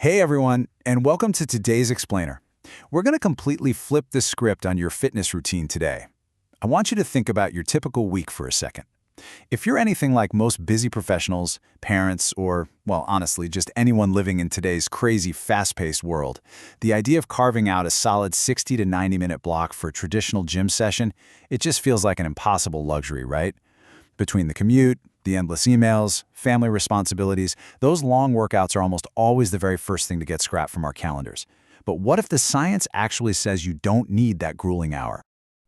Hey everyone, and welcome to today's Explainer. We're going to completely flip the script on your fitness routine today. I want you to think about your typical week for a second. If you're anything like most busy professionals, parents, or, well, honestly, just anyone living in today's crazy, fast-paced world, the idea of carving out a solid 60 to 90-minute block for a traditional gym session, it just feels like an impossible luxury, right? Between the commute, the endless emails, family responsibilities, those long workouts are almost always the very first thing to get scrapped from our calendars. But what if the science actually says you don't need that grueling hour?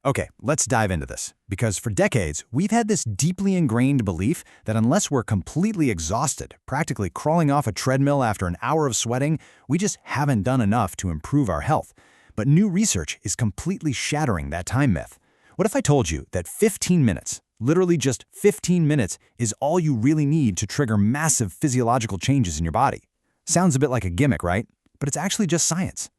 Okay, let's dive into this, because for decades, we've had this deeply ingrained belief that unless we're completely exhausted, practically crawling off a treadmill after an hour of sweating, we just haven't done enough to improve our health. But new research is completely shattering that time myth. What if I told you that 15 minutes, literally just 15 minutes, is all you really need to trigger massive physiological changes in your body? Sounds a bit like a gimmick, right? But it's actually just science.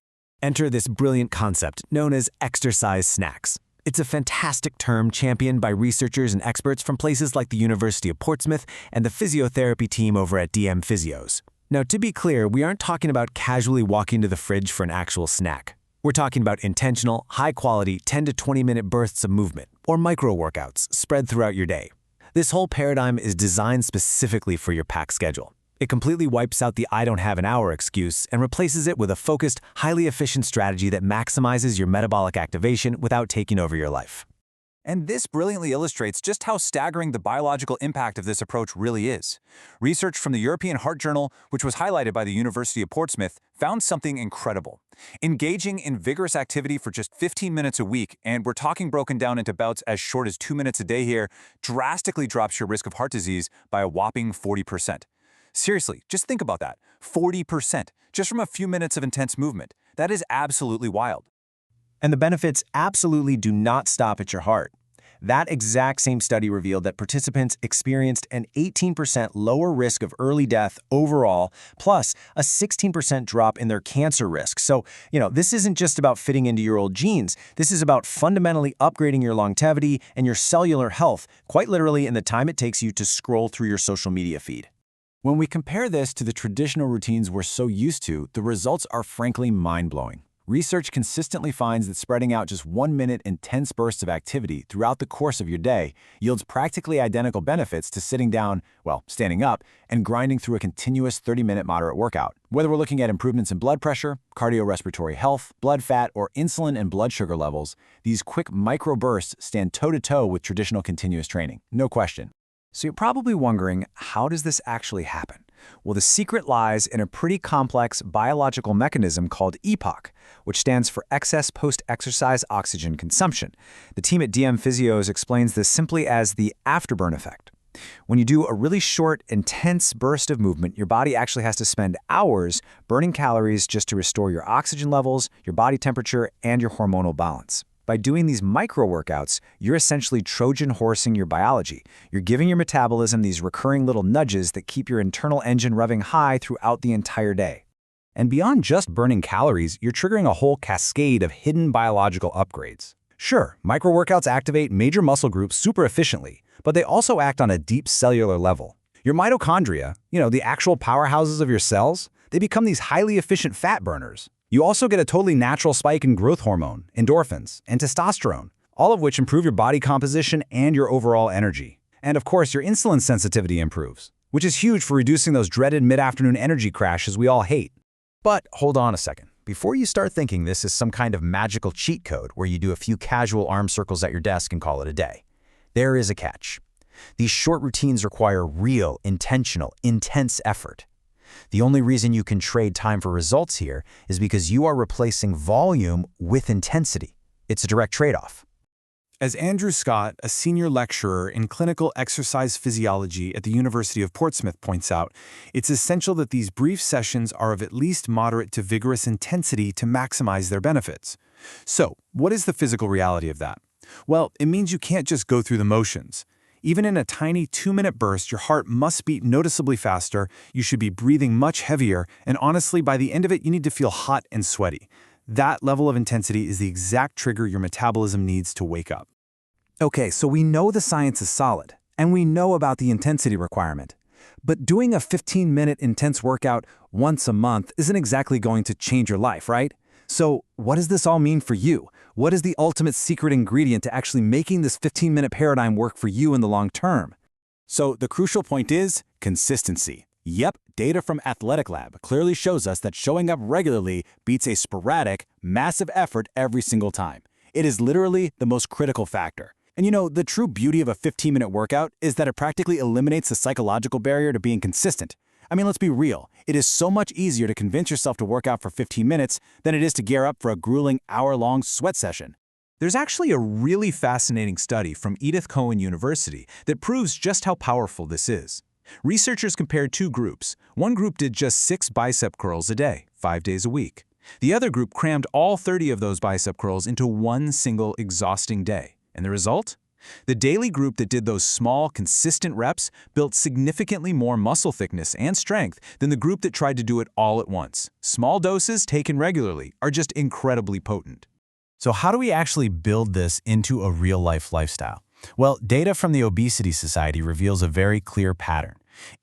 Enter this brilliant concept known as exercise snacks. It's a fantastic term championed by researchers and experts from places like the University of Portsmouth and the physiotherapy team over at DM Physios. Now, to be clear, we aren't talking about casually walking to the fridge for an actual snack. We're talking about intentional, high-quality 10 to 20-minute bursts of movement, or micro-workouts, spread throughout your day. This whole paradigm is designed specifically for your packed schedule. It completely wipes out the "I don't have an hour" excuse and replaces it with a focused, highly efficient strategy that maximizes your metabolic activation without taking over your life. And this brilliantly illustrates just how staggering the biological impact of this approach really is. Research from the European Heart Journal, which was highlighted by the University of Portsmouth, found something incredible. Engaging in vigorous activity for just 15 minutes a week, and we're talking broken down into bouts as short as 2 minutes a day here, drastically drops your risk of heart disease by a whopping 40%. Seriously, just think about that. 40%, just from a few minutes of intense movement. That is absolutely wild. And the benefits absolutely do not stop at your heart. That exact same study revealed that participants experienced an 18% lower risk of early death overall, plus a 16% drop in their cancer risk. So, this isn't just about fitting into your old genes. This is about fundamentally upgrading your longevity and your cellular health, quite literally in the time it takes you to scroll through your social media feed. When we compare this to the traditional routines we're so used to, the results are frankly mind-blowing. Research consistently finds that spreading out just 1-minute intense bursts of activity throughout the course of your day yields practically identical benefits to sitting down, standing up, and grinding through a continuous 30-minute moderate workout. Whether we're looking at improvements in blood pressure, cardiorespiratory health, blood fat, or insulin and blood sugar levels, these quick microbursts stand toe-to-toe with traditional continuous training, no question. So you're probably wondering, how does this actually happen? Well, the secret lies in a pretty complex biological mechanism called EPOC, which stands for excess post-exercise oxygen consumption. The team at DM Physios explains this simply as the afterburn effect. When you do a really short, intense burst of movement, your body actually has to spend hours burning calories just to restore your oxygen levels, your body temperature, and your hormonal balance. By doing these micro-workouts, you're essentially Trojan horsing your biology. You're giving your metabolism these recurring little nudges that keep your internal engine revving high throughout the entire day. And beyond just burning calories, you're triggering a whole cascade of hidden biological upgrades. Sure, micro-workouts activate major muscle groups super efficiently, but they also act on a deep cellular level. Your mitochondria, the actual powerhouses of your cells, they become these highly efficient fat burners. You also get a totally natural spike in growth hormone, endorphins, and testosterone, all of which improve your body composition and your overall energy. And of course, your insulin sensitivity improves, which is huge for reducing those dreaded mid-afternoon energy crashes we all hate. But hold on a second. Before you start thinking this is some kind of magical cheat code where you do a few casual arm circles at your desk and call it a day, there is a catch. These short routines require real, intentional, intense effort. The only reason you can trade time for results here is because you are replacing volume with intensity. It's a direct trade-off. As Andrew Scott, a senior lecturer in clinical exercise physiology at the University of Portsmouth, points out, it's essential that these brief sessions are of at least moderate to vigorous intensity to maximize their benefits. So, what is the physical reality of that? Well, it means you can't just go through the motions. Even in a tiny 2-minute burst, your heart must beat noticeably faster, you should be breathing much heavier, and honestly, by the end of it, you need to feel hot and sweaty. That level of intensity is the exact trigger your metabolism needs to wake up. Okay, so we know the science is solid, and we know about the intensity requirement. But doing a 15-minute intense workout, once a month isn't exactly going to change your life, right? So what does this all mean for you? What is the ultimate secret ingredient to actually making this 15-minute paradigm work for you in the long term? So the crucial point is consistency. Yep, data from Athletic Lab clearly shows us that showing up regularly beats a sporadic, massive effort every single time. It is literally the most critical factor. And you know, the true beauty of a 15-minute workout is that it practically eliminates the psychological barrier to being consistent. I mean, let's be real. It is so much easier to convince yourself to work out for 15 minutes than it is to gear up for a grueling hour-long sweat session. There's actually a really fascinating study from Edith Cowan University that proves just how powerful this is. Researchers compared two groups. One group did just 6 bicep curls a day, 5 days a week. The other group crammed all 30 of those bicep curls into one single exhausting day. And the result? The daily group that did those small, consistent reps built significantly more muscle thickness and strength than the group that tried to do it all at once. Small doses taken regularly are just incredibly potent. So how do we actually build this into a real-life lifestyle? Well, data from the Obesity Society reveals a very clear pattern.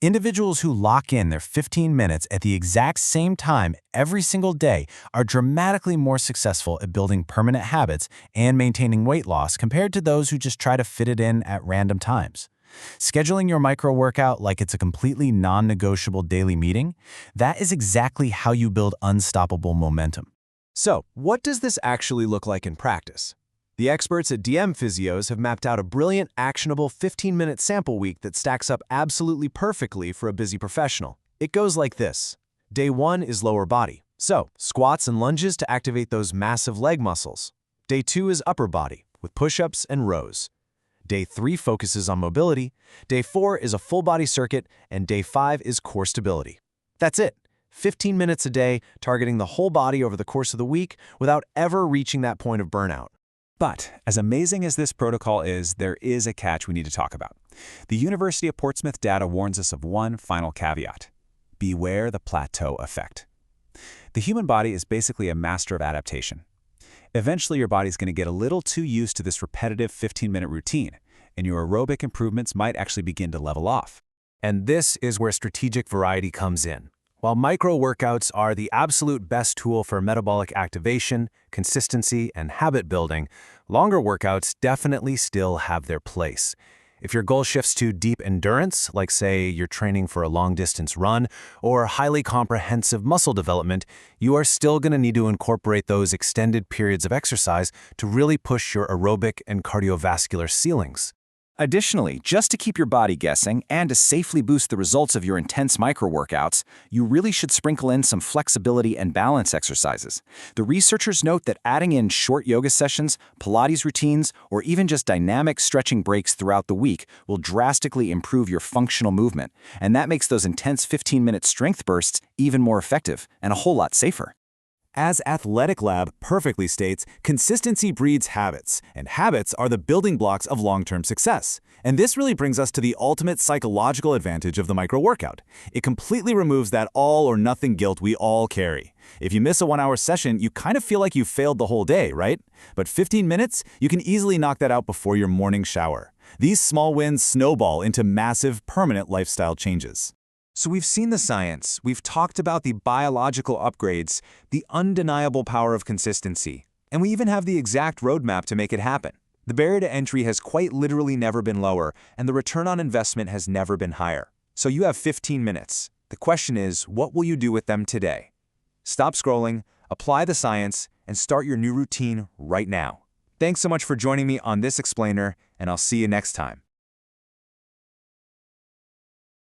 Individuals who lock in their 15 minutes at the exact same time every single day are dramatically more successful at building permanent habits and maintaining weight loss compared to those who just try to fit it in at random times. Scheduling your micro-workout like it's a completely non-negotiable daily meeting, that is exactly how you build unstoppable momentum. So, what does this actually look like in practice? The experts at DM Physios have mapped out a brilliant, actionable 15-minute sample week that stacks up absolutely perfectly for a busy professional. It goes like this. Day 1 is lower body, so squats and lunges to activate those massive leg muscles. Day 2 is upper body, with push-ups and rows. Day 3 focuses on mobility. Day 4 is a full-body circuit, and Day 5 is core stability. That's it. 15 minutes a day, targeting the whole body over the course of the week without ever reaching that point of burnout. But as amazing as this protocol is, there is a catch we need to talk about. The University of Portsmouth data warns us of one final caveat. Beware the plateau effect. The human body is basically a master of adaptation. Eventually, your body's going to get a little too used to this repetitive 15-minute routine, and your aerobic improvements might actually begin to level off. And this is where strategic variety comes in. While micro-workouts are the absolute best tool for metabolic activation, consistency, and habit building, longer workouts definitely still have their place. If your goal shifts to deep endurance, like say you're training for a long-distance run, or highly comprehensive muscle development, you are still going to need to incorporate those extended periods of exercise to really push your aerobic and cardiovascular ceilings. Additionally, just to keep your body guessing and to safely boost the results of your intense micro-workouts, you really should sprinkle in some flexibility and balance exercises. The researchers note that adding in short yoga sessions, Pilates routines, or even just dynamic stretching breaks throughout the week will drastically improve your functional movement, and that makes those intense 15-minute strength bursts even more effective and a whole lot safer. As Athletic Lab perfectly states, consistency breeds habits, and habits are the building blocks of long-term success. And this really brings us to the ultimate psychological advantage of the micro-workout. It completely removes that all-or-nothing guilt we all carry. If you miss a 1-hour session, you kind of feel like you failed the whole day, right? But 15 minutes, you can easily knock that out before your morning shower. These small wins snowball into massive, permanent lifestyle changes. So we've seen the science, we've talked about the biological upgrades, the undeniable power of consistency, and we even have the exact roadmap to make it happen. The barrier to entry has quite literally never been lower, and the return on investment has never been higher. So you have 15 minutes. The question is, what will you do with them today? Stop scrolling, apply the science, and start your new routine right now. Thanks so much for joining me on this explainer, and I'll see you next time.